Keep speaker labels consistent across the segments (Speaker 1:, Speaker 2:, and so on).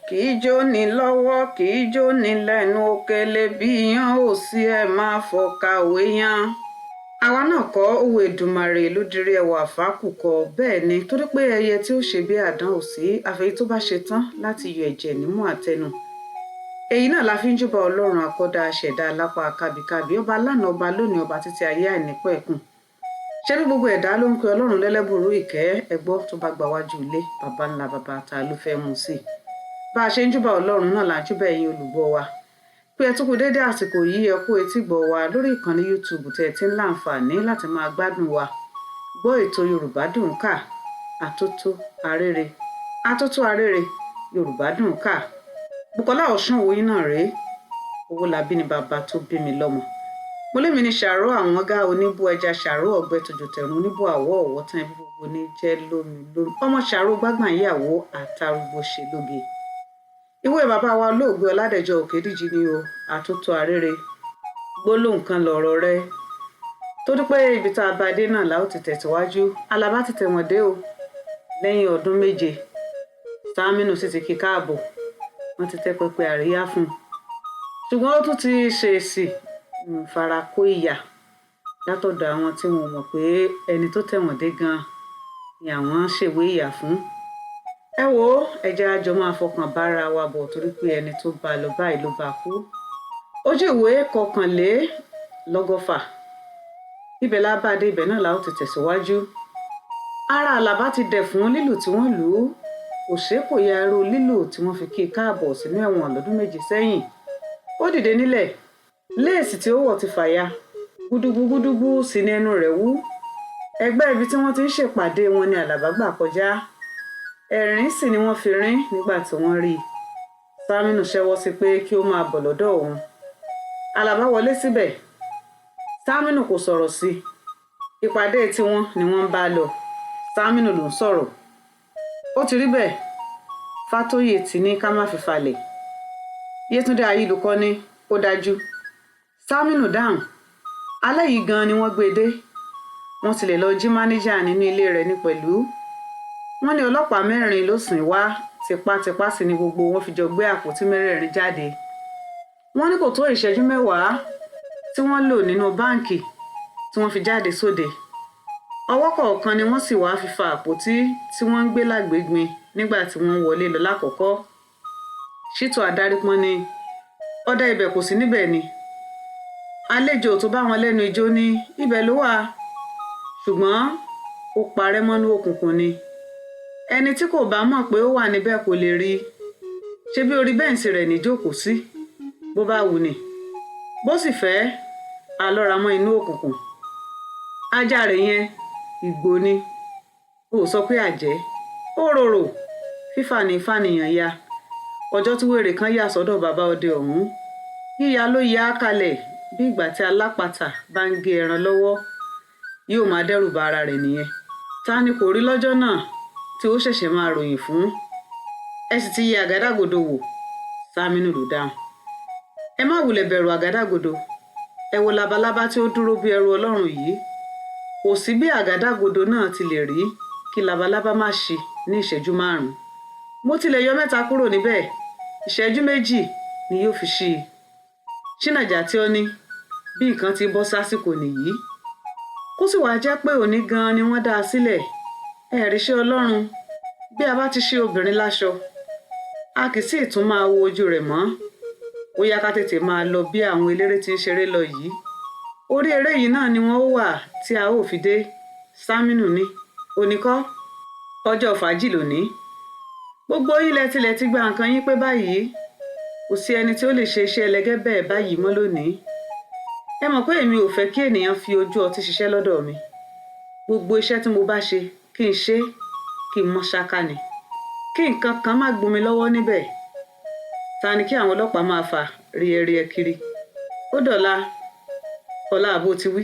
Speaker 1: kì í jóni lọ́wọ́ kì í jóni lẹ́nu òkèlè bí iyán ò sí ẹ máa fọkàwé yán. àwa náà kọ́ òwe Èdùmàrè ló dirí ẹwà fákùkọ bẹ́ẹ̀ ni torí pé ẹyẹ tí ó ṣe bí àdán ò sí àfẹ́yí tó bá ṣe tán láti yọ ẹ̀jẹ̀ nímú àtẹnu. èyí náà la fi ń júbà ọlọ́run akọ́dá aṣẹ̀dá alápá kábíkábí ọba lánàá ọba lónìí ọba títí ayé àìnípẹ̀kun. ṣé bí gbogbo ẹ̀dá ló ń pe ọlọ́run lẹ́lẹ́bùrú ìkẹ́ ẹgbọ́ tó bá gbà wájú ilé baba ńlá baba ta ló fẹ́ mú sí i. bá a ṣe ń júbà ọlọ́run náà là ń júbà ẹ̀yin olùgbọ́ wa pé ẹ tún kú déédé àsìkò yìí ẹ kú etí gbọ́ wa lórí ìkànnì YouTube tẹ́ ẹ ti ń láǹfààní láti máa gbádùn wa gbọ́ ètò Yorùbá Dùn Ká àtótó arére Yorùbá Dùn Ká. Bùkọ́lá Ọ̀ṣun òyìn náà rèé Owólabí ni bàbá tó bí mi lọ́mọ. mo lémi ní ṣàró àwọn ọgá oníbú ẹja ṣàró ọ̀gbẹ́ tòjò tẹ̀rùn oníbú àwọ̀ ọ̀wọ́ tán ibi gbogbo ní jẹ́ lómi ọmọ ṣàró gbágbà ìyàwó àtàrúgbó ṣe lóge. ìwé bàbá wa olóògbé Ọládẹ̀jọ Òkèdíjì ni o àtótó arére gbólóhùn kan lọ̀rọ̀ rẹ tó dúpẹ́ ibi tá a bá dé náà la ó ti tẹ̀síwájú Alábá ti tẹ̀wọ̀n dé o lẹ́yìn ọdún 7 Sámínù sì ti kí káàbọ̀ wọ́n ti tẹ́ pẹpẹ àríyá fún un ṣùgbọ́n ó tún ti ṣèèṣì fara kó ìyà látọ̀dọ̀ àwọn tí wọ́n mọ̀ pé ẹni tó tẹ̀wọ̀n dé gan ni àwọn ṣèwé ìyà fún. ẹ wo ẹjẹ́ àjọ máa fọkàn bára wa bọ̀ torí pé ẹni tó bá lọ báyìí ló bá kú. ojú ìwé 1 ibẹ̀ lábàdé ibẹ̀ náà la ó ti tẹ̀síwájú. ara Àlàbá ti dẹ̀ fún lílù tí wọ́n lù ú kò ṣe kò ya ẹrú lílù tí wọ́n fi kí i káàbọ̀ sínú ẹ̀wọ̀n lọ́dún 2 sẹ́yìn. ó dìde nílẹ̀ léèsì tí ó wọ̀ ti fàya gúdúgúdúgú sí ní ẹnu rẹ̀ wú. ẹgbẹ́ ibi tí wọ́n ti ń ṣèpàdé wọn ni Àlàbá gbà kọjá ẹ̀rín sì ni wọ́n fi rín nígbà tí wọ́n rí i. Sámínù ṣẹ́wọ́ sí pé kí ó máa bọ̀ lọ́dọ̀ òun. Àlàbá wọlé síbẹ̀ Sámínù kò sọ̀rọ̀ sí i. ìpàdé tiwọn ni wọ́n ń bá lọ Sámínù ló ń sọ̀rọ̀. ó ti rí bẹ́ẹ̀ Fátóyè ti ní ká má fi falẹ̀. Yétúndé Ayílùkọ́ ní ó dájú. Sámínù dáhùn alẹ́ yìí gan ni wọ́n gbé e dé. wọ́n ti lè lọ jí máníjà nínú ilé rẹ̀ ní pẹ̀lú. wọ́n ní ọlọ́pàá 4 ló sìn wá tipátipá sí ni gbogbo wọn fi jọ gbé àpótí 4 jáde. wọ́n ní kò tó ìṣẹ́jú 10 tí wọ́n lò nínú báǹkì tí wọ́n fi jáde sóde. ọwọ́ kọ̀ọ̀kan ni wọ́n sì wá fi fa àpótí tí wọ́n ń gbé lágbègbin nígbà tí wọ́n wọlé lọ lákọ̀ọ́kọ́. Ṣítù Adárípọ́n ní ọ̀dà ibẹ̀ kò sí níbẹ̀ ni. àlejò tó bá wọn lẹ́nu ijó ní ibẹ̀ ló wà ṣùgbọ́n ó parẹ́ mọ́nú òkùnkùn ni. ẹni tí kò bá mọ̀ pé ó wà níbẹ̀ kò lè rí i. ṣé bí orí bẹ́ǹsì rẹ̀ ní jókòó sí bó bá wù ní bó sì fẹ́ àlọ́ra mọ́ inú òkùnkùn. ajá rẹ̀ yẹn Ìgbò ni ó sọ pé àjẹ́ ó rorò fífà ní fànìyàn ya. ọjọ́ tí wèrè kan yà sọ́dọ̀ bàbá ọdẹ ọ̀hún yíya ló yá kalẹ̀ bí ìgbà tí alápatà bá ń gé ẹran lọ́wọ́ yóò máa dẹ́rù ba ara rẹ̀ nìyẹn. ta ni kò rí lọ́jọ́ náà tí ó ṣẹ̀ṣẹ̀ máa ròyìn fún. ẹ sì ti yẹ àgádágodo wò. Sámínù ló dáhùn. ẹ má wulẹ̀ bẹ̀rù àgádágodo. ẹ wo labalábá tí ó dúró bí ẹrú Ọlọ́run yìí. kò sí bí àgádágodo náà ti lè rí kí labalábá má ṣí ní ìṣẹ́jú 5. mo ti lè yọ 3 kúrò níbẹ̀ ìṣẹ́jú 2 ni yóò fi ṣí i. Ṣínàjà tí ó ní bí nǹkan ti bọ́ sásìkò nìyí. kó sì wá jẹ́ pé òní gan ni wọ́n dá a sílẹ̀. ẹ̀ríṣẹ́ Ọlọ́run bí a bá ti ṣí obìnrin láṣọ a kì í sì tún máa wo ojú rẹ̀ mọ́. ó yá ká tètè máa lọ bí àwọn eléré ti ń ṣeré lọ yìí. orí eré yìí náà ni wọ́n ó wà tí a ó fi dé. Sámínù ní oníkọ́ ọjọ́ fàájì lónìí. gbogbo ilẹ̀ tilẹ̀ ti gba nǹkan yín pé báyìí kò sí ẹni tí ó lè ṣe iṣẹ́ ẹlẹgẹ́ bẹ́ẹ̀ báyìí mọ́ lónìí. ẹ mọ̀ pé èmi ò fẹ́ kí ènìyàn fi ojú ọtí ṣiṣẹ́ lọ́dọ̀ mi. gbogbo iṣẹ́ tí mo bá ṣe kí n ṣe kí n mọ́ ṣáká ni kí nǹkan kan má gbomi lọ́wọ́ níbẹ̀. ta ni kí àwọn ọlọ́pàá máa fà rí ẹ kiri. ó dọ̀la ọ̀la àbó ti wí.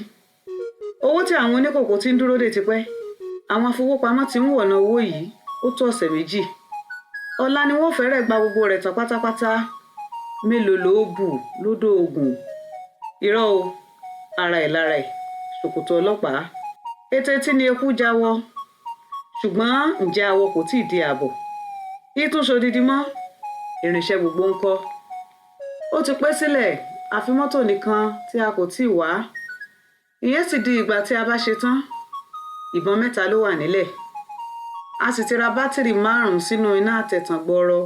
Speaker 1: owó tí àwọn oníkòkò ti ń dúró dè tipẹ́ àwọn afowópamọ́ ti ń wọ̀nà owó yìí ó tó ọ̀sẹ̀ 2. ọ̀la ni wọ́n fẹ́rẹ̀ gba gbogbo rẹ̀ tán pátápátá. mélòó ló bù lódò Ògùn. irọ́ o ara ẹ̀ lára ẹ̀ ṣòkòtò ọlọ́pàá. ètè tí ni eku jáwọ́ ṣùgbọ́n ǹjẹ́ awọ kò tí ì di ààbọ̀. ìtúnṣe odidi mọ́ irinṣẹ́ gbogbo ńkọ́? Ó ti pẹ́ sílẹ̀, àfi mọ́tò nìkan tí a kò tíì wá. Ìyẹn sì di ìgbà tí a bá ṣe tán. Ìbọn 3 ló wà nílẹ̀. A sì ti ra bátìrì 5 sínú iná àtẹ̀tàn gbọọrọ.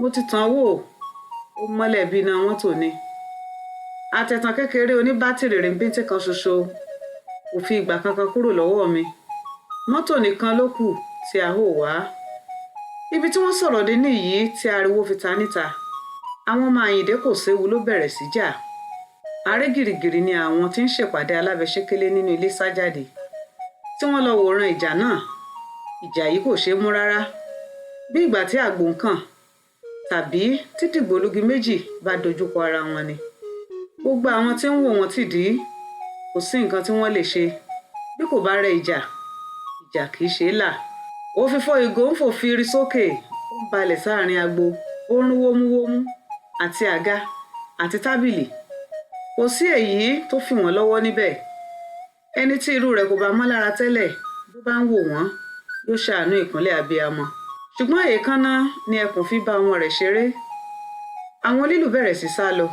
Speaker 1: Mo ti tàn wò, ó mọ́lẹ̀ bí iná mọ́tò ni. Àtẹ̀tàn kékeré oníbátìrì rìnbíntì kan ṣoṣo kò fi ìgbà kankan kúrò lọ́wọ́ mi. Mọ́tò nìkan ló kù tí a ó wá. Ibi tí wọ́n sọ̀rọ̀ dé nìyí tí ariwo fi ta níta. Àwọn ọmọ Àyìndé kò séwu ló bẹ̀rẹ̀ sí jà. Aré gìrìgìrì ni àwọn tí ń ṣèpàdé alábẹ́ṣékélé nínú ilé sá jáde. Tí wọ́n lọ wòran ìjà náà, ìjà yìí kò ṣeé mú rárá. Bí ìgbà tí àgbò ń kàn tàbí tí dìgbòlugi méjì bá dojúkọ ara wọn ni. Gbogbo àwọn tí ń wò wọ́n tìdí, kò sí nǹkan tí wọ́n lè ṣe. Bí kò bá rẹ ìjà kìí ṣe é là. Òfìfo ìgò ń fò firi sókè, ó ń balẹ̀ sáàrin agbo, ó ń rún wómúwómú àti àga àti tábìlì. Kò sí èyí tó fi wọ́n lọ́wọ́ níbẹ̀. Ẹni tí irú rẹ̀ kò bá mọ́ lára tẹ́lẹ̀ bó bá ń wò wọ́n yóò ṣàánú ìkúnlẹ̀ abiyamọ. Ṣùgbọ́n èékánná ni ẹkùn fi bá ọmọ rẹ̀ ṣeré. Àwọn onílù bẹ̀rẹ̀ sí sá lọ.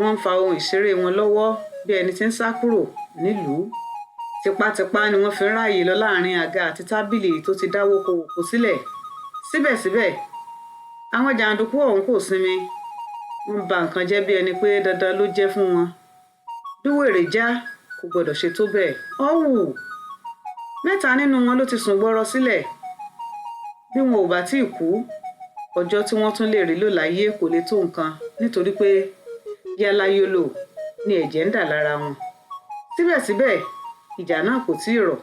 Speaker 1: Wọ́n ń fa ohun ìṣeré wọn lọ́wọ́ bí ẹni tí ń sá kúrò nílùú. Tipátipá ni wọ́n fi ń ráàyè lọ láàrin àga àti tábìlì tó ti dáwó kòwòkò sílẹ̀. Síbẹ̀síbẹ̀, àwọn jàǹdùkú ọ̀hún kò sinmi. Wọ́n bà nǹkan jẹ́ bí ẹni pé dandan ló jẹ́ fún wọn. Bí wèrè já kò gbọdọ̀ ṣe tó bẹ́ẹ̀. Ọ̀wù! 3 nínú wọn ló ti sùn gbọ́rọ̀ sílẹ̀. Bí wọn ò bá tíì kú, ọjọ́ tí wọ́n tún lè rí lò láyé kò lè tó nǹkan nítorí pé yáláyólò ni ẹ̀jẹ̀ ń dà lára wọn. Síbẹ̀síbẹ̀, ìjà náà kò tíì rọ̀.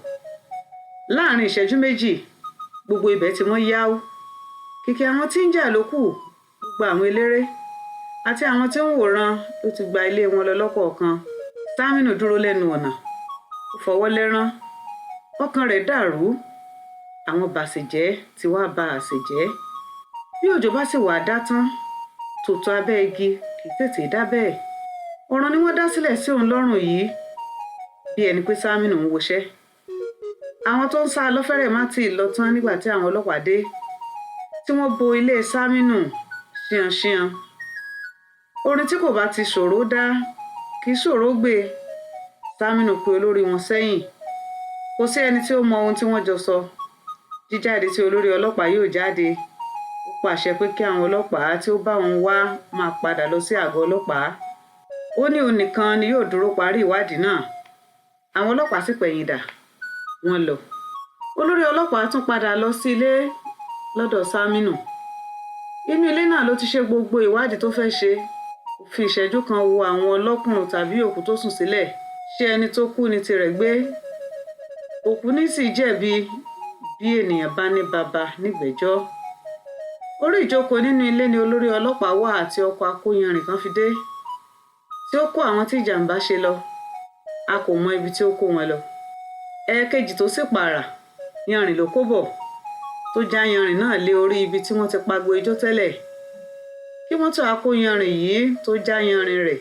Speaker 1: Láàrin ìṣẹ́jú 2, gbogbo ibẹ̀ tí wọ́n yáwó. Kìkì àwọn tí ń jà ló kù, gbogbo àwọn eléré àti àwọn tí ń wòran ló ti gba ilé wọn lọ lọ́kọ̀ọ̀kan. Sámínù dúró lẹ́nu ọ̀nà. Ó fọwọ́ lẹ́rán. Ọkàn rẹ̀ dàrú. Àwọn bàṣẹ̀jẹ́ ti wá ba àṣẹ̀jẹ́. Bí òjò bá sì wà dá tán, tòótọ́ abẹ́ igi kì í tètè dá bẹ́ẹ̀. Ọ̀ràn ni wọ́n dá sílẹ̀ sí òun lọ́rùn yìí bí ẹni pé Sámínù ń woṣẹ́. Àwọn tó ń sá lọ fẹ́rẹ̀ má tíì lọ tán nígbà tí àwọn ọlọ́pàá dé, tí wọ́n bo ilé Sámínù ṣíanṣían. Orin tí kò bá ti ṣòro dá kì í ṣòro gbé. Sámínù pe olórí wọn sẹ́yìn. Kò sí ẹni tí ó mọ ohun tí wọ́n jọ sọ. Jíjáde tí olórí ọlọ́pàá yóò jáde. Ó pàṣẹ pé kí àwọn ọlọ́pàá tí ó bá òun wá máa padà lọ sí àgọ́ ọlọ́pàá. Ó ní òun nìkan ni yóò dúró parí ìwádìí náà. Àwọn ọlọ́pàá sì pẹ̀yìn dà. Wọ́n lọ. Olórí ọlọ́pàá tún padà lọ sí ilé lọ́dọ̀ Sámínù. Inú ilé náà ló ti ṣe gbogbo ìwádìí tó fẹ́ ṣe. Ó fi ìṣẹ́jú kan wo àwọn ọlọ́kùnrùn tàbí òkú tó sùn sílẹ̀. Ṣé ẹni tó kú ni tirẹ̀ gbé? Òkú ní sì jẹ̀bi bí ènìyàn bá ní baba nígbẹ̀jọ́. Orí ìjókòó nínú ilé ni olórí ọlọ́pàá wà àti ọkọ̀ akóyanrìn kan fi dé, tí ó kó àwọn tí ìjàmbá ṣe lọ. A kò mọ ibi tí ó kó wọn lọ. Ẹ̀ẹ̀kejì tó sì pààrà, yanrìn ló kó bọ̀, tó já yanrìn náà lé orí ibi tí wọ́n ti pagbo ijó tẹ́lẹ̀. Kí mọ́tò akóyanrìn yìí tó já yanrìn rẹ̀,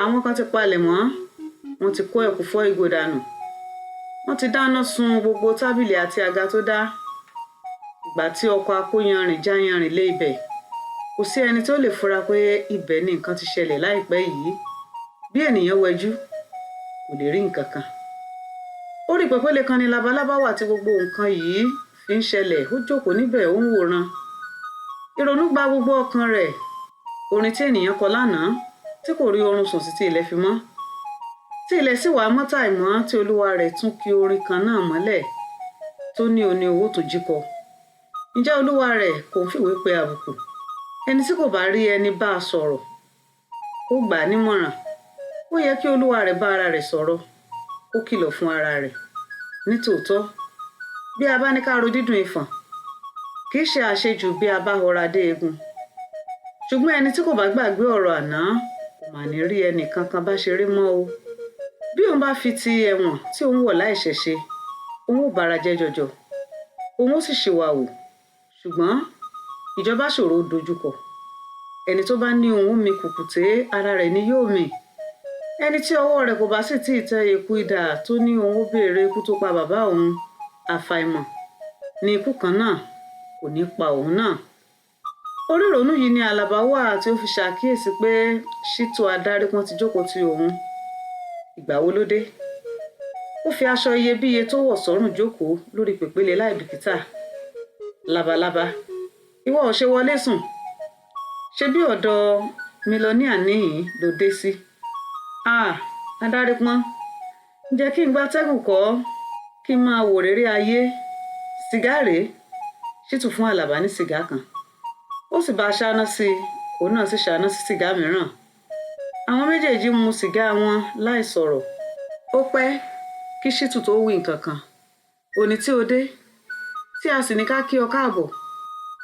Speaker 1: àwọn kan ti palẹ̀ mọ́, wọ́n ti kó ẹ̀kú fọ́ ìgò dànù. Wọ́n ti dáná sun gbogbo tábìlì àti àga tó dá. Ìgbà tí ọkọ̀ akóyanrìn já yanrìn lé ibẹ̀, kò sí ẹni tó lè fura pé ibẹ̀ ni nǹkan ti ṣẹlẹ̀ láìpẹ́ yìí. Bí ènìyàn wẹjú, kò lè rí nǹkan kan. Orí pẹpẹlẹ kan ni labalábá wà tí gbogbo nǹkan yìí fi ń ṣẹlẹ̀. Ó jókòó níbẹ̀ ó ń wòran. Ìrònú gba gbogbo ọkàn rẹ̀. Orin tí ènìyàn kọ lánàá tí kò rí oorun sùn sí tí ilẹ̀ fi mọ́. Tí ilẹ̀ sì wá mọ́ tàìmọ́ tí olúwa rẹ̀ tún kí orin kan náà mọ́lẹ̀ tó ní oní owó tó jí kọ. Ǹjẹ́ olúwa rẹ̀ kò ń fìwé pe àbùkù? Ẹni tí kò bá rí ẹni bá a sọ̀rọ̀, ó gbà á nímọ̀ràn. Ó yẹ kí olúwa rẹ̀ bá ara rẹ̀ sọ̀rọ̀. Ó kìlọ̀ fún ara rẹ̀. Nítòótọ́, bí a bá ní ká ro dídùn ìfọ̀n, kì í ṣe àṣejù bí a bá họra dé egun. Ṣùgbọ́n ẹni tí kò bá gbàgbé ọ̀rọ̀ àná kò mà ní rí ẹnì kankan bá ṣeré mọ́ o. Bí òun bá fi ti ẹ̀wọ̀n tí òun wọ̀ láìṣẹ̀ṣe, òun ò bára jẹ́ jọjọ. Òun ó sì ṣìwàwù. Ṣùgbọ́n ìjọba ṣòro dojúkọ. Ẹni tó bá ní òun mi kùkùté ara rẹ̀ ni yóò mì. Ẹni tí ọwọ́ rẹ̀ kò bá sì tí ì tẹ eku idà tó ní òun ó béèrè ikú tó pa bàbá òun, àfàìmọ̀ ni ikú kan náà kò ní pa òun náà. orí ìrònú yìí ni Àlàbá wà tí ó fi ṣàkíyèsí pé Ṣítù Adárípọ́n ti jókòó ti òun. Ìgbà wo ló dé? Ó fi aṣọ iyebíye tó wọ̀ sọ́rùn jókòó lórí pèpéle láìbìkítà. Labalábá, ìwọ ò ṣe wọlé sùn? Ṣé bí ọ̀dọ̀ mílíọ̀nìà níhìn ló dé sí? Adárípọ́n, ǹjẹ́ kí n gbátẹ́gùn kọ́ kí n máa wò réré ayé? Sìgá rèé. Ṣítù fún Àlàbá ní sìgá kan. Ó sì bá a ṣáná sí i, òun náà sì ṣáná sí sìgá mìíràn. Àwọn méjèèjì mu sìgá wọn láì sọ̀rọ̀. Ó pẹ́ kí Ṣítù tó wí nǹkan kan. Òní tí o dé, tí a sì ní ká kí ọ káàbọ̀.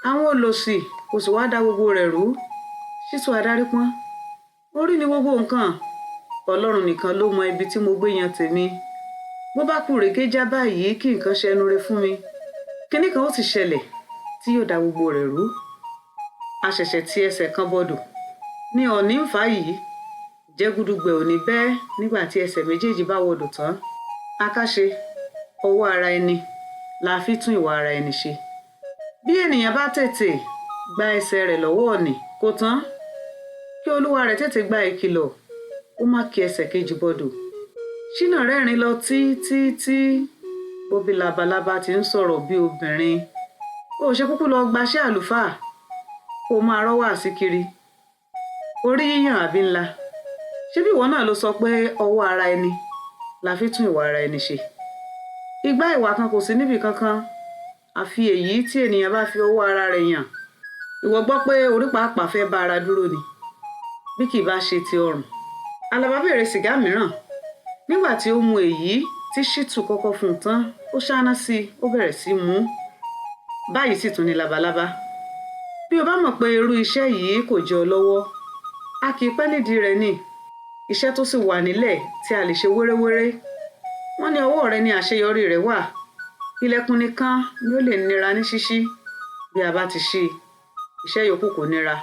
Speaker 1: Àwọn olòṣì kò sì wá da gbogbo rẹ̀ rú. Ṣítù Adárípọ́n, orí ni gbogbo nǹkan. Ọlọ́run nìkan ló mọ ibi tí mo gbé yan tèmi. Bó bá kù rèké já báyìí kí nǹkan ṣẹnu re fún mi. Kíní kan ó ti ṣẹlẹ̀ tí yóò da gbogbo rẹ̀ rú. A ṣẹ̀ṣẹ̀ ti ẹsẹ̀ kan bọdọ̀ ní ọ̀ní ń fà yìí. Jẹ́gúdúgbẹ̀ ò ní bẹ́ẹ̀ nígbà tí ẹsẹ̀ méjèèjì bá wọdọ̀ tán. Akáṣe, ọwọ́ ara ẹni la fi tún ìwà ara ẹni ṣe. Bí ènìyàn bá tètè gba ẹsẹ̀ rẹ̀ lọ́wọ́ ọ̀nì kò tán kí olúwa rẹ̀ tètè gba ìkìlọ̀ ó má kí ẹsẹ̀ kejì bọdọ̀. Ṣínà rẹ́rìn lọ tí bóbi labalábá ti ń sọ̀rọ̀ bí obìnrin. Ó ṣe kúkú lọ gbaṣẹ́ àlùfáà kó máa rọ́ wàásí kiri. Orí yíyàn àbí ńlá. Ṣé bí ìwọ náà ló sọ pé ọwọ́ ara ẹni la fi tún ìwà ara ẹni ṣe? Igbá ìwà kan kò sí níbì kankan àfi èyí tí ènìyàn bá fi ọwọ́ ara rẹ̀ yàn. Ìwọ gbọ́ pé orí pàápàá fẹ́ bá ara dúró ni bí kì í bá ṣe ti ọrùn. Àlàbá béèrè sìgá mìíràn. Nígbà tí ó mu èyí tí Ṣítù kọ́kọ́ fún un tán ó ṣáná sí i ó bẹ̀rẹ̀ sí mú. Báyìí sì tún ni labalábá. Bí o bá mọ̀ pé irú iṣẹ́ yìí kò jẹ ọ lọ́wọ́, a kì í pẹ́ nídìí rẹ̀ ni. Iṣẹ́ tó sì wà nílẹ̀ tí a lè ṣe wéréwéré. Wọ́n ní ọwọ́ rẹ ni àṣeyọrí rẹ̀ wà. Ilẹ̀kùn nìkan ni ó lè nira ní ṣíṣí. Bí a bá ti ṣí, iṣẹ́ yòókù kò nira.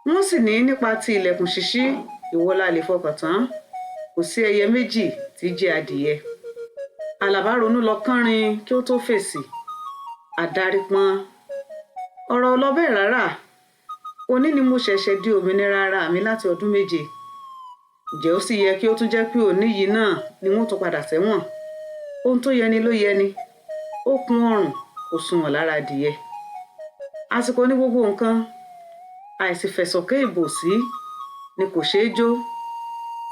Speaker 1: Wọ́n sì ní nípa ti ilẹ̀kùn ṣíṣí ìwọ la lè fọkàn tán. Kò sí ẹyẹ méjì tí jẹ́ adìyẹ. Àlàbá ronú lọ kánrin kí ó tó fèsì. Adárípọ́n, ọ̀rọ̀ lọ bẹ́ẹ̀ rárá. Òní ni mo ṣẹ̀ṣẹ̀ di òmìnira ara mi láti ọdún 7. Ǹjẹ́ ó sì yẹ kí ó tún jẹ́ pé òní yìí náà ni wọ́n tún padà sẹ́wọ̀n? Ohun tó yẹni ló yẹni. Ó kún ọrùn kò sunwọ̀n lára adìyẹ. Àsìkò ní gbogbo nǹkan. Àìsí fẹ̀sọ̀kẹ́ ìbòsí ni kò ṣeé jó.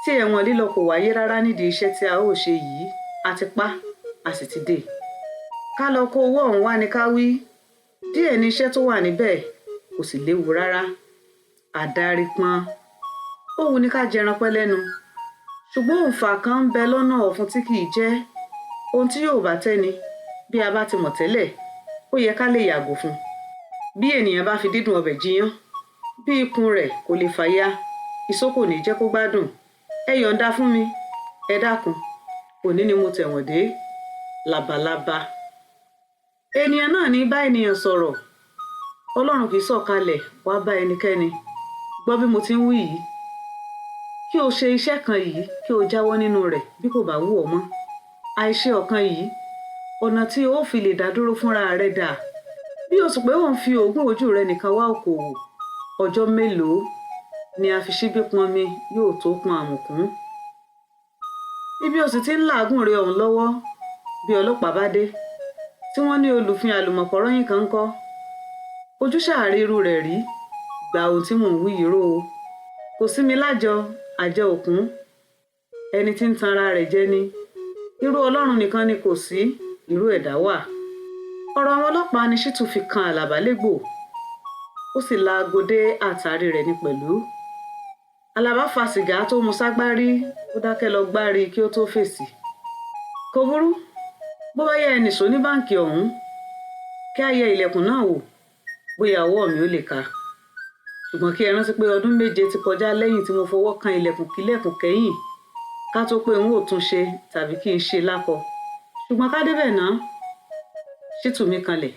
Speaker 1: Tí ẹ̀wọ̀n lílọ kò wáyé rárá nídìí iṣẹ́ tí a ó ṣe yìí, a ti pa a sì ti dé. Ká lọ kó owó ọ̀hún wá ní ká wí. Díẹ̀ ní iṣẹ́ tó wà níbẹ̀ kò sì léwu rárá. Adárípọ́n, ó wù ní ká jẹran pẹ́ lẹ́nu. Ṣùgbọ́n òǹfà kan ń bẹ lọ́nà ọ̀fun tí kì í jẹ́. Ohun tí yóò bá tẹ́ni bí a bá ti mọ̀ tẹ́lẹ̀ ó yẹ ká lè yàgò fún. Bí ènìyàn bá fi dídùn ọbẹ̀ jiyán, bí ikùn rẹ̀ kò lè fàya, ìṣó kò ní jẹ́ kó gbádùn. Ẹ yọ̀ǹda fún mi, ẹ dákun. Òní ni mo tẹ̀wọ̀n dé. Labalábá, ènìyàn náà ní bá ènìyàn sọ̀rọ̀. Ọlọ́run kì í sọ̀kalẹ̀ wá bá ẹnikẹ́ni. Gbọ́ bí mo ti ń wí yìí. Kí o ṣe iṣẹ́ kan yìí kí o jáwọ́ nínú rẹ̀ bí kò bá wù ọ́ mọ́. Àìṣe ọ̀kan yìí, ọ̀nà tí o fi lè dá dúró fúnra rẹ̀ dà. Bí o sì pé òun fi òògùn ojú rẹ nìkan wá okòwò, ọjọ́ mélòó ni a fi ṣíbí pọnmi yóò tó pọn àmùkún. Ibi o sì ti ń làágùn rẹ ọ̀hún lọ́wọ́ bí ọlọ́pàá bá dé tí wọ́n ní olùfin àlùmọ̀kọ́rọ́yìn kan ń kọ́. Ojú ṣàárẹ̀ irú rẹ̀ rí. Gba ohun tí mò ń wí yìí rò ó. Kò sí mi lájọ àjẹ òkun. Ẹni tí ń tan ara rẹ̀ jẹ ni. Irú Ọlọ́run nìkan ni kò sí, irú ẹ̀dá wà. Ọ̀rọ̀ àwọn ọlọ́pàá ni Ṣítù fi kan Àlàbá légbò. Ó sì la agodé àtàrí rẹ̀ ní pẹ̀lú. Àlàbá fa sìgá tó mu ságbárí ó dákẹ́ lọ gbárí kí ó tó fèsì. Kò burú. Bó bá yẹ ẹnìṣó ní báǹkì ọ̀hún kí a yẹ ilẹ̀kùn náà wò bóyá ọwọ́ mi ó lè ka. Ṣùgbọ́n kí ẹ rántí pé ọdún 7 ti kọjá lẹ́yìn tí mo fọwọ́ kan ilẹ̀kùn kílẹ̀kùn kẹ́yìn ká tó pé n ó tún ṣe tàbí kí n ṣe lákọ. Ṣùgbọ́n ká débẹ̀ náà. Ṣítù mi kanlẹ̀.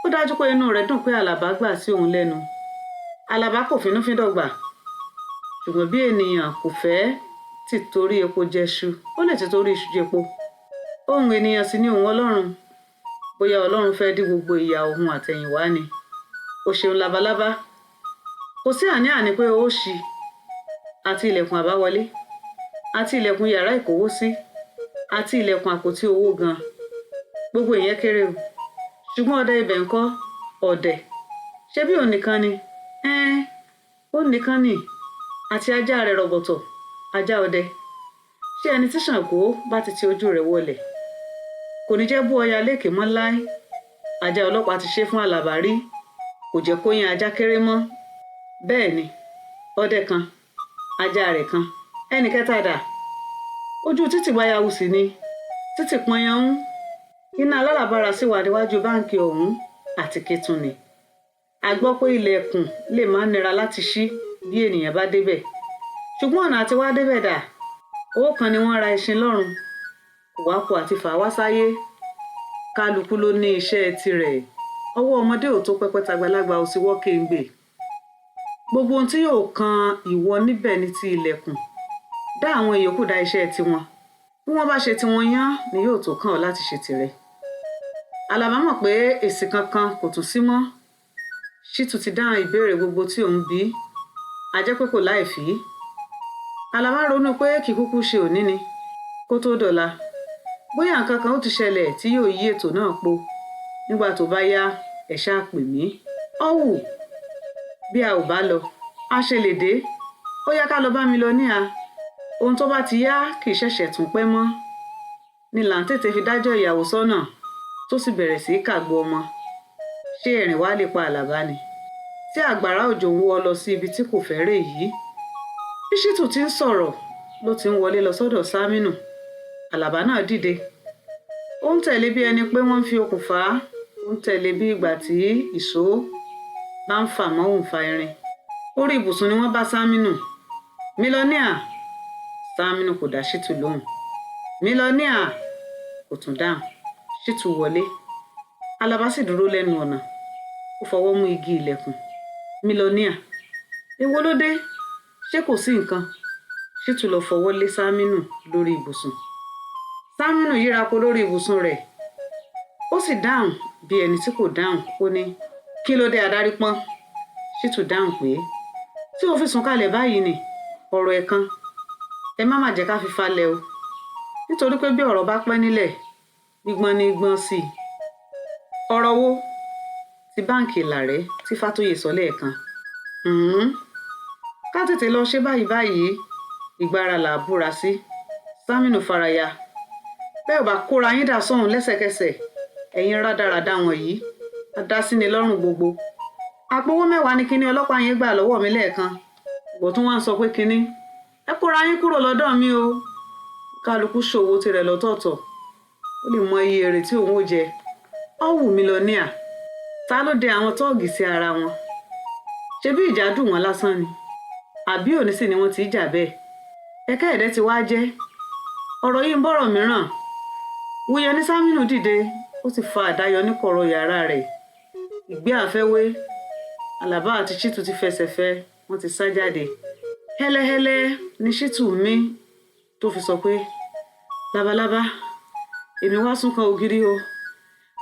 Speaker 1: Ó dájú pé inú rẹ̀ dùn pé Àlàbá gbà sí òun lẹ́nu. Àlàbá kò finúfíndọ̀ gbà. Ṣùgbọ́n bí ènìyàn kò fẹ́ ti torí epo jẹṣu ó lè ti torí iṣu jẹpo. Ohun ènìyàn sì ni ohun Ọlọ́run. Bóyá Ọlọ́run fẹ́ dí gbogbo ìyà òun àtẹ̀yìnwá ni. o ṣeun labalábá kò sí àní-àní pé ó ṣí àti ilẹ̀kùn àbáwọlé àti ilẹ̀kùn yàrá ìkówósí àti ilẹ̀kùn àpótí owó gan gbogbo ìyẹn kéré o ṣùgbọ́n ọdẹ ibẹ̀ ńkọ́ ọ̀dẹ̀ ṣé bí òun nìkan ni ó nìkan ni àti ajá rẹ̀ rọ̀bọ̀tọ̀ ajá ọdẹ ṣé ẹni tí Ṣàngó bá ti ti ojú rẹ̀ wọlẹ̀ kò ní jẹ́ bú ọya lékè mọ́ láé ajá ọlọ́pàá ti ṣe fún Àlàbá rí kò jẹ́ kó yan ajá kéré mọ́ bẹ́ẹ̀ ni ọdẹ kan ajá rẹ̀ kan ẹnì kẹta dà ojú títì wáyàwó sí ni títì pọnyan ń iná alálàbára sì wà níwájú báǹkì ọ̀hún àti kẹtùn ni a gbọ́ pé ilẹ̀kùn lè máa nira láti ṣí bí ènìyàn bá débẹ̀ ṣùgbọ́n ọ̀nà àti wá débẹ̀ dà owó kan ni wọ́n ra ẹṣin lọ́rùn kò wá kó àti fà wá sáyé kálukú ló ní iṣẹ́ tirẹ̀ ọwọ́ ọmọdé ò tó pẹpẹ tàgbàlagbà ò sì wọ́ kéńgbè gbogbo ohun tí yóò kan ìwọ níbẹ̀ ní ti ilẹ̀kùn dá àwọn ìyókù dá iṣẹ́ tiwọn bí wọ́n bá ṣe tiwọn yán ni yóò tó kàn ọ́ láti ṣe tirẹ̀ Àlàbá mọ̀ pé èsì kankan kò tún sí mọ́ Ṣítù ti dáhùn ìbéèrè gbogbo tí òun bí a jẹ́ pé kò láìfí Àlàbá ronú pé kì í kúkú ṣe òní ni kó tó dọ̀la bóyá nǹkan kan ó ti ṣẹlẹ̀ tí yóò yí ètò náà po nígbà tó bá yá ẹ ṣáà pè mí ọ̀wù bí a ò bá lọ a ṣe lè dé ó yá ká lọ bá mi lọ níhà ohun tó bá ti yá kì í ṣẹ̀ṣẹ̀ tún pẹ́ mọ́ ni là ń tètè fi dájọ́ ìyàwó sọ́nà tó sì bẹ̀rẹ̀ sí í kàgbọ́ ọmọ ṣé ẹ̀rìn wá lè pa Àlàbá ni tí àgbàrá òjò ń wọ́ lọ sí ibi tí kò fẹ́ rè yìí bí Ṣítù ti ń sọ̀rọ̀ ló ti ń wọlé lọ sọ́dọ̀ Sámínù Àlàbá náà dìde ó ń tẹ̀lé bí ẹni pé wọ́n ń fi okùn fà á ó ń tẹ̀lé bí ìgbà tí ìṣó bá ń fà mọ́ òǹfà irin orí ibùsùn ni wọ́n bá Sámínù mílíọ̀nìà Sámínù kò dá Ṣítù lóhùn mílíọ̀nìà kò tún dáhùn Ṣítù wọlé Àlàbá sì dúró lẹ́nu ọ̀nà ó fọwọ́ mú igi ilẹ̀kùn mílíọ̀nìà èwo ló dé ṣé kò sí nǹkan Ṣítù lọ fọwọ́ lé Sámínù lórí ibùsùn Sámínù yíra po lórí ibùsùn rẹ̀ ó sì dáhùn bí ẹni tí kò dáhùn ó ní kí ló dé adarí pọ́n Ṣítù dáhùn pé tí o fi sùn kalẹ̀ báyìí ni ọ̀rọ̀ ẹ̀kan ẹ má jẹ́ ká fi falẹ̀ o nítorí pé bí ọ̀rọ̀ bá pẹ́ nílẹ̀ gbígbọ́n ní gbọ́n sí i ọ̀rọ̀ wo ti báǹkì Ìlàrẹ́ tí Fátóyè sọ lẹ́ẹ̀kan ká tètè lọ ṣe báyìí ìgbára là á búra sí Sámínù faraya bẹ́ẹ̀ ò bá kóra yín dà sọ́hùn lẹ́sẹ̀kẹsẹ̀ ẹ̀yin rádaràda wọ̀nyí adásíni lọ́rùn gbogbo àpòwó 10 ni kinní ọlọ́pàá yẹn gbà lọ́wọ́ mi lẹ́ẹ̀kan ìwọ tún wá ń sọ pé kinní ẹ kóra yín kúrò lọ́dọ̀ mi o kálukú ṣòwò tirẹ̀ lọ́tọ̀ọ̀tọ̀ ó lè mọ iye èrè tí òun ò jẹ ọ̀wù mílíọ̀nìà ta ló dẹ àwọn tóògì sí ara wọn ṣebí ìjà dùn wọ́n lásán ni àbí òní sì ni wọ́n ti jà bẹ́ẹ̀ ẹ̀kẹ́ ẹ̀dẹ́ ti wá jẹ́ ọ̀rọ̀ yìí ń bọ̀rọ̀ mìíràn wuyẹ ní Sámínù dìde ó sì fa àdá yọ ní kọ̀rọ̀ yàrá rẹ̀ ìgbé àfẹ́wé Àlàbá àti Ṣítù ti fẹsẹ̀ fẹ́ wọ́n ti sá jáde hẹ́lẹ́hẹ́lẹ́ ni Ṣítù mí tó fi sọ pé labalábá èmi wá sún kan ògiri o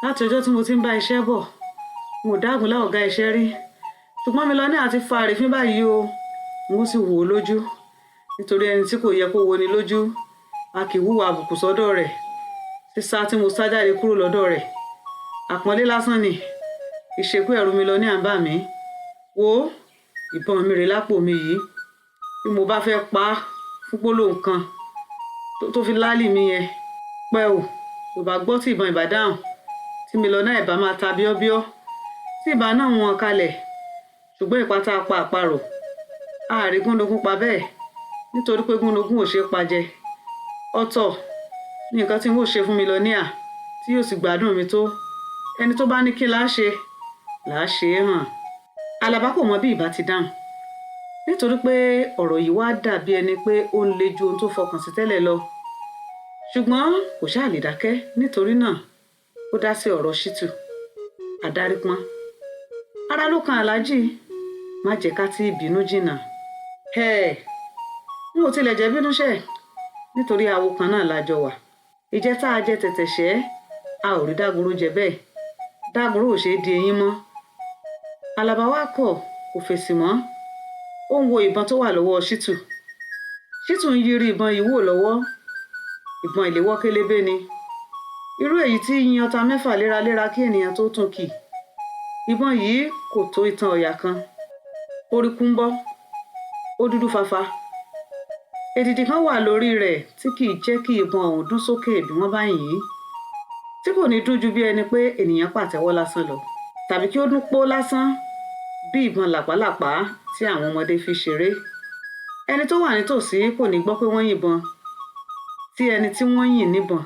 Speaker 1: láti ọjọ́ tí mo ti ń bá iṣẹ́ bọ̀ mo dágun lá ọ̀gá iṣẹ́ rí ṣùgbọ́n mílíọ̀nìà àti fa àrífín báyìí o mo sì wò ó lójú nítorí ẹni tí kò yẹ kó wo ni lójú a kì í hùwà àbùkù sọ́dọ̀ rẹ̀ sísá tí mo sá jáde kúrò lọ́dọ̀ rẹ̀ àpọ́nlé lásán ni ìṣekú ẹ̀rù mílíọ̀nìà ń bà mí wo ìbọn mi rè lápò mi yìí bí mo bá fẹ́ pa á fún gbólóhùn kan tó fi láàlì mi yẹn pẹ́ ò tó bá gbọ́ tí ìbọn ìbá dáhùn tí mílíọ̀nìà ìbá máa ta bíọ́bíọ́ tí ìbá náà wọn kalẹ̀ ṣùgbọ́n ìpátá pa àparò ààrẹ gúnlógún pa bẹ́ẹ̀ nítorí pé gúnlógún ò ṣe é pajẹ ọ̀tọ̀ ní nǹkan tí wọ́n ṣe fún mílíọ̀nìà tí yóò sì gbádùn mi tó ẹni tó bá ní kí láá ṣe é hàn Àlàbá kò mọ bí ìbá ti dáhùn nítorí pé ọ̀rọ̀ yìí wá dàbí ẹni pé ó ń le ju ohun tó fọkàn sí tẹ́lẹ̀ lọ ṣùgbọ́n kò ṣáà lè dákẹ́ nítorí náà ó dá sí ọ̀rọ̀ Ṣítù adarí pọ́n ara ló kan aláàjì má jẹ́ ká tí ìbínú jìnnà n ò tilẹ̀ jẹ́ bínú ṣẹ̀ nítorí awo kan náà lájọ wà ìjẹ́ tá a jẹ tẹ̀tẹ̀ ṣẹ́ a ò rí Dágúró jẹ bẹ́ẹ̀ Dágúró ò ṣeé di eyín mọ́ Àlàbá wá kọ̀ kò fèsì mọ́. Ó ń wo ìbọn tó wà lọ́wọ́ Ṣítù. Ṣítù ń yiri ìbọn yìí wò lọ́wọ́. Ìbọn ìléwọ́ kélébé ni. Irú èyí tí yin ọta 6 léraléra kí ènìyàn tó tún kì. Ìbọn yìí kò tó ìtàn ọ̀yà kan. Orí kúńbọ́. Ó dúdú fafa. Èdìdì kan wà lórí rẹ̀ tí kì í jẹ́ kí ìbọn ọ̀hún dún sókè bí wọ́n bá yìn ín. Tí kò ní dún ju bí ẹni pé ènìyàn pàtẹ́wọ́ lásán lọ. Tàbí kí ó dún pó lásán bí ìbọn làpálàpá tí àwọn ọmọdé fi ṣeré. Ẹni tó wà nítòsí kò ní gbọ́ pé wọ́n yìnbọn. Tí ẹni tí wọ́n yìn níbọn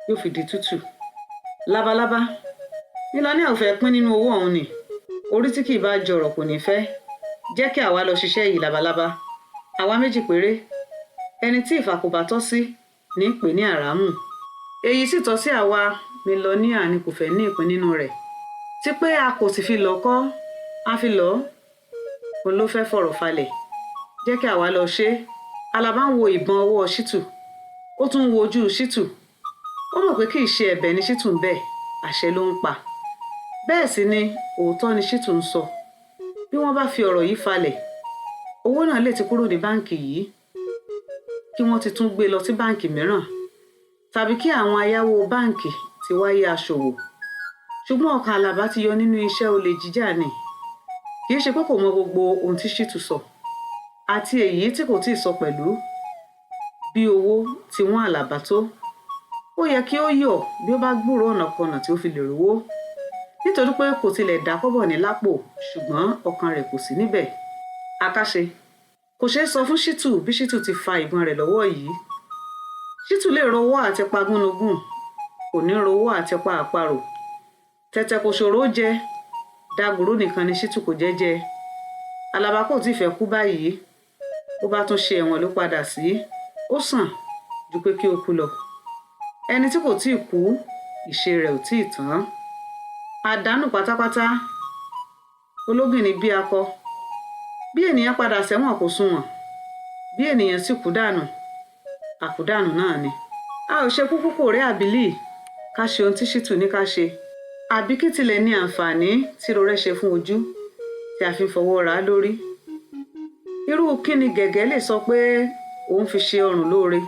Speaker 1: yóò fi di tútù. Labalábá. Mílíọ̀nìà ò fẹ́ pín nínú owó ọ̀hún ni. Orí tí kì í bá jọrọ̀ kò ní fẹ́. Jẹ́ kí àwa lọ ṣiṣẹ́ yìí labalábá. Àwa méjì péré. Ẹni tí ìfà kò bá tọ́ sí ní pè ní àràmù. Èyí sì tọ́ sí àwa mílíọ̀nìà ni kò fẹ́ ní ìpín nínú rẹ̀. Tí pé a kò sì fi lọ̀ kọ́, a fi lọ̀. Òun ló fẹ́ fọ̀rọ̀ falẹ̀. Jẹ́ kí àwa lọ ṣe. Àlàbá ń wo ìbọn ọwọ́ Ṣítù. Ó tún ń wo ojú Ṣítù. Ó mọ̀ pé kì í ṣe ẹ̀bẹ̀ ni Ṣítù ń bẹ̀, àṣẹ ló ń pa. Bẹ́ẹ̀ sì ni òótọ́ ni Ṣítù ń sọ. Bí wọ́n bá fi ọ̀rọ̀ yìí falẹ̀, owó náà lè ti kúrò ní báǹkì yìí kí wọ́n ti tún gbé lọ sí báǹkì mìíràn, tàbí kí àwọn ayáwó báǹkì ti wáyé aṣòwò. Ṣùgbọ́n ọkàn Àlàbá ti yọ nínú iṣẹ́ olè jíjà ni. Kì í ṣe pé kò mọ gbogbo ohun tí Ṣítù sọ, àti èyí tí kò tíì sọ pẹ̀lú. Bí owó ti wọ́n Àlàbá tó, ó yẹ kí ó yọ̀ bí ó bá gbúrò ọ̀nàkọnà tí ó fi lè rówó. Nítorí pé kò tilẹ̀ dá kọ́bọ̀ ní lápò, ṣùgbọ́n ọkàn rẹ̀ kò sí níbẹ̀. Àkàṣe. Kò ṣeé sọ fún Ṣítù bí Ṣítù ti fa ìbọn rẹ̀ lọ́wọ́ yìí. Ṣítù lè rówó àti pa gúnugún, kò ní rówó àti pa àparò. Tẹ̀tẹ̀ kò ṣòro jẹ, dàgbòrò nìkan ni Ṣítù kò jẹ́jẹ́. Àlàbá kò tí ì fẹ́ kú báyìí. Ó bá tún ṣe ẹ̀wọ̀n ló padà sí. Ó sàn ju pé kí ó kú lọ. Ẹni tí kò tíì kú, ìṣe rẹ̀ ò tíì tán. Àdánù pátápátá. Ológìnní bí akọ. Bí ènìyàn padà sẹ́wọ̀n kò sunwọ̀n. Bí ènìyàn sì kú dànù, àkúdànù náà ni. A ò ṣe kúkú kò rí àbílì ká ṣe ohun tí Ṣítù ní ká ṣe. Àbí kí tilẹ̀ ní àǹfààní tí rorẹ́ ṣe fún ojú tí a fi ń fọwọ́ ra lórí. Irú kí ni gẹ̀gẹ́ lè sọ pé òun fi ṣe ọrùn lóore?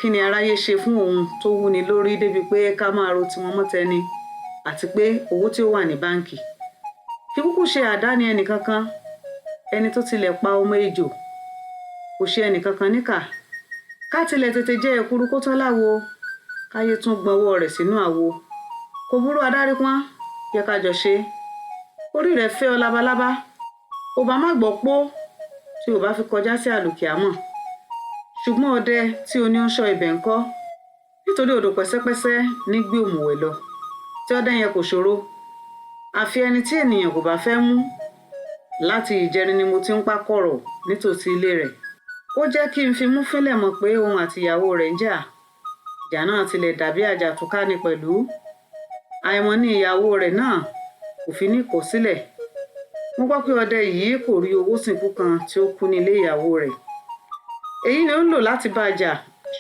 Speaker 1: Kí ni aráyé ṣe fún òun tó wúni lórí débi pé ká máa ro tiwọn mọ́ tẹni, àti pé owó tí ó wà ní báǹkì? Kí kúkú ṣe àdáni ẹnìkankan. Ẹni tó tilẹ̀ pa ọmọ ejò kò ṣe ẹnìkankan níkà. Ká tilẹ̀ tètè jẹ́ èkuru kó tán láwo, káyé tún gbọ́wọ́ rẹ̀ sínú àwo. Kò burú adarí pọ́n, yẹ ká jọ ṣe. Orí rẹ̀ fẹ́ ọ labalábá. Ó bá má gbọ́ pó tí ò bá fi kọjá sí àlùkìámọ̀. Ṣùgbọ́n ọdẹ tí o ní ó ń ṣọ́ ibẹ̀ ńkọ́? Nítorí odò pẹ́sẹ́pẹ́sẹ́ ní gbé òmùwẹ̀ lọ. Tí ọdẹ yẹn kò ṣòro. Àfi ẹni tí ènìyàn kò bá fẹ́ mú. Láti ìjẹrin ni mo ti ń pákọ̀rọ̀ nítòsí ilé rẹ̀. Ó jẹ́ kí n fi mú fínlẹ̀ mọ̀ pé òun àti ìyàwó rẹ̀ ń jà. Ìjà náà tilẹ̀ dàbí àjàtúká ni pẹ̀lú. Àìmọ̀ ni ìyàwó rẹ̀ náà kò fi ní kọ̀ sílẹ̀. Mo gbọ́ pé ọdẹ yìí kò rí owó sìnkú kan tí ó kú ní ilé ìyàwó rẹ̀. Èyí ni ó ń lò láti bá a jà,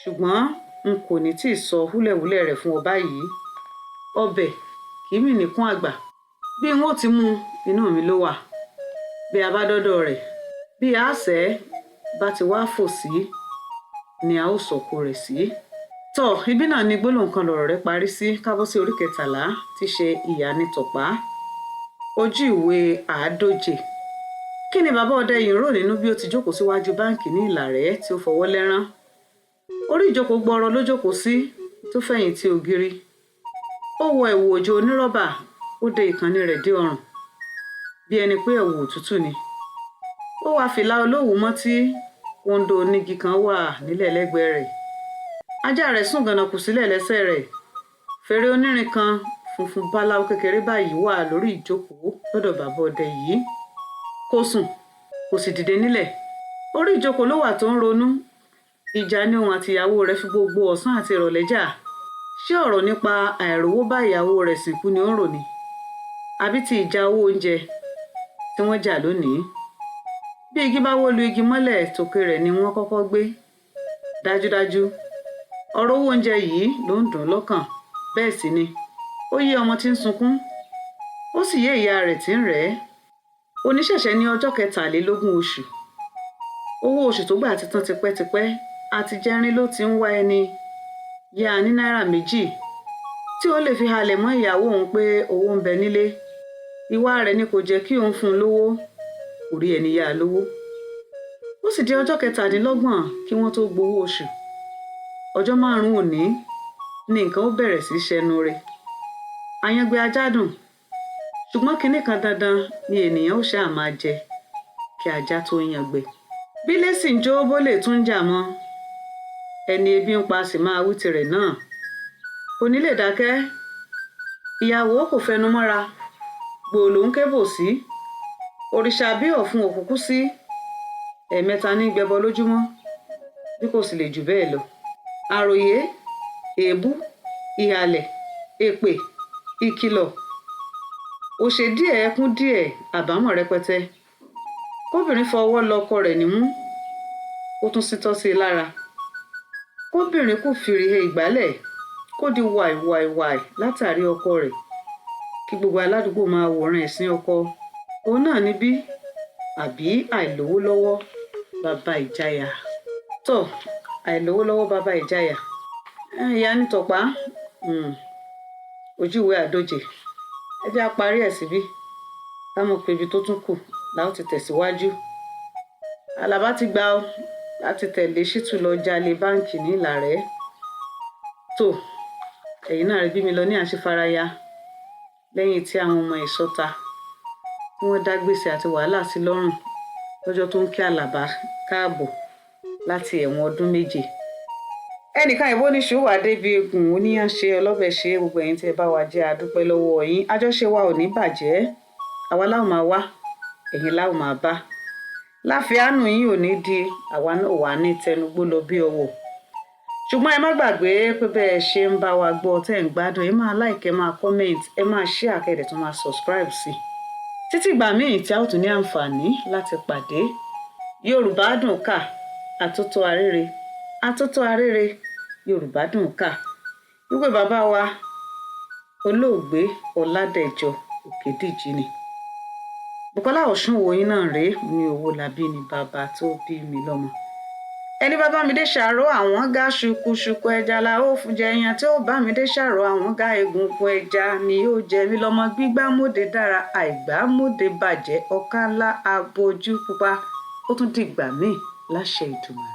Speaker 1: ṣùgbọ́n n kò ní tí ì sọ húlẹ̀húlẹ̀ rẹ̀ fún ọ báyìí. Ọbẹ̀ kì í mì níkún àgbà. Bí n ó ti mú inú mi ló wà. Bí a bá dọ́dọ̀ rẹ̀, bí àṣẹ bá ti wá fò sí ni a ó sọ̀kò rẹ̀ sí. Tọ́ ibi náà ni gbólóhùn kan lọ̀rọ̀ rẹ̀ parí sí. Kábọ́ sí orí 13 tí ṣe ìyanitọ̀pá. Ojú ìwé 140. Kí ni bàbá ọdẹ yìí ń rò nínú bí ó ti jókòó síwájú báǹkì ní Ìlàrẹ́ tí ó fọwọ́ lẹ́rán? Orí ìjókòó gbọrọ ló jókòó sí tó fẹ̀yìntì ògiri. Ó wọ ẹ̀wù òjò onírọ́bà, ó de ìkànnì rẹ̀ dé ọrùn bí ẹni pé ẹ̀wù òtútù ni. Ó wá fìlà olówùú mọ́ tí kóńdó onígi kan wà nílẹ̀ lẹ́gbẹ̀ẹ́ rẹ̀. Ajá rẹ̀ sùn gànàkù sílẹ̀ lẹ́sẹ̀ rẹ̀. Fèrè onírin kan funfun báláú kékeré báyìí wà lórí ìjókòó lọ́dọ̀ bàbá ọdẹ yìí. Kò sùn, kò sì dìde nílẹ̀. Orí ìjókòó ló wà tó ń ronú. Ìjà ni òun àti ìyàwó rẹ̀ fi gbogbo ọ̀sán àti ìrọ̀lẹ́ jà. Ṣé ọ̀rọ̀ nípa àìrówó bá ìyàwó rẹ̀ sìnkú ni ó ń rò ní? Àbí ti ìjà owó oúnjẹ tí wọ́n jà lónìí? Bí igi bá wó lu igi mọ́lẹ̀, tòkè rẹ̀ ni wọ́n kọ́kọ́ gbé. Dájúdájú ọ̀rọ̀ owó oúnjẹ yìí ló ń dùn lọ́kàn. Bẹ́ẹ̀ sì ni ó yé ọmọ tí ń sunkún. ó sì yé ìyá rẹ̀ tí ń rẹ̀ ẹ́. Oníṣẹ̀ṣẹ̀ ní ọjọ́ 23 oṣù. Owó oṣù tó gbà ti tán tipẹ́tipẹ́, àti jẹrin ló ti ń wá ẹni yá ní náírà 2 tí ó lè fi halẹ̀ mọ́ ìyàwó òun pé owó ń bẹ nílé. Ìwà rẹ̀ ni kò jẹ́ kí òun fún un lówó, kò rí ẹni yá lówó. Ó sì di ọjọ́ 27 kí wọ́n tó gbowó oṣù. Ọjọ́ 5 òní ni nǹkan ó bẹ̀rẹ̀ sí ṣẹnu rẹ̀. Àyàngbé ajádùn, ṣùgbọ́n kinní kan dandan ni ènìyàn ó ṣáà máa jẹ kí ajá tó yàngbẹ. Bí lẹ́sì ń jó bólè tún ń jà mọ́, ẹni ebi ń pa sì máa wí tirẹ̀ náà. Kò ní lè dákẹ́. Ìyàwó kò fẹnu mọ́ra, gbòòlò ń kébò sí. Òrìṣà bí ọ̀fun òkúkú sí. Ẹ̀ẹ̀mẹta ní gbẹbọ lójúmọ́, bí kò sì lè jù bẹ́ẹ̀ lọ. Àròyé, èébú, ìhàlẹ̀, èpè, ìkìlọ̀, òṣè díẹ̀ ẹkún díẹ̀, àbámọ̀ rẹpẹtẹ. Kóbìnrin fọwọ́ lọ ọkọ rẹ̀ nímú, ó tún sítọ́ sí i lára. Kóbìnrin kò fìrì he ìgbálẹ̀, kó di wàìwàìwàì látàrí ọkọ rẹ̀, kí gbogbo aládùúgbò máa wòran ẹ̀sìn ọkọ. Òun náà níbí àbí àìlówó lọ́wọ́ bàbá ìjayà. Tọ́, àìlówó lọ́wọ́ bàbá ìjayà. Ìyá ní tọ̀pá, ojú ìwé àdójè. Ẹ jẹ́ á parí ẹ̀ síbí, ká mọ̀ pé ibi tó tún kù la ó ti tẹ̀síwájú. Àlàbá ti gbà ó láti tẹ̀lé Ṣítù lọ jalè báǹkì ní Ìlàrẹ́. Tó, ẹ̀yin náà rí bí mi lọ ní àṣefaraya lẹ́yìn tí àwọn ọmọ ìṣọ́ta tí wọ́n dá gbèsè àti wàhálà sí lọ́rùn lọ́jọ́ tó ń kí Àlàbá káàbọ̀ láti ẹ̀wọ̀n ọdún 7. Ẹnìkan ìbò ní ṣùwà débi egun oníyàn ṣe ọlọ́bẹ̀ ṣe gbogbo ẹ̀yin tí ẹ bá wa jẹ́ àdúpẹ́ lọ́wọ́ yín. Àjọṣe wa ò ní bàjẹ́. Àwa láò máa wá, ẹ̀yin láò máa bá. Láfíàánú yín ò ní di, àwa náà wà ní tẹnugbó lọ bí ọwọ́. Ṣùgbọ́n ẹ má gbàgbé pé bẹ́ẹ̀ ṣe ń bá wa gbọ́ tẹ́ ń gbádùn, ẹ máa like, ẹ máa comment, ẹ máa share, kẹ́dẹ̀ tún máa subscribe sí. Títí ìgbà míì tí a ó tún ní àǹfààní láti pàdé. Yorùbá dùn kà, àtótó arére, àtótó arére, Yorùbá dùn kà. Wípé bàbá wa olóògbé Ọládẹ̀jọ Òkèdíjì ni. Bùkọ́lá Ọ̀ṣunwòyí náà rèé, ní owó làbí ni bàbá tó bí mi lọ́mọ. Ẹni bá bá mi dé ṣàró àwọn gá ṣùkúṣùkú ẹja la ó fún jẹ. Èèyàn tí ó bá mi dé ṣàró àwọn gá egungun ẹja ni yóò jẹ mí lọ́mọ. Gbígbá móde dára, àìgbá móde bàjẹ́. Ọ̀ká ńlá abojú pupa. Ó tún dìgbà míì láṣẹ Ìdùmarè.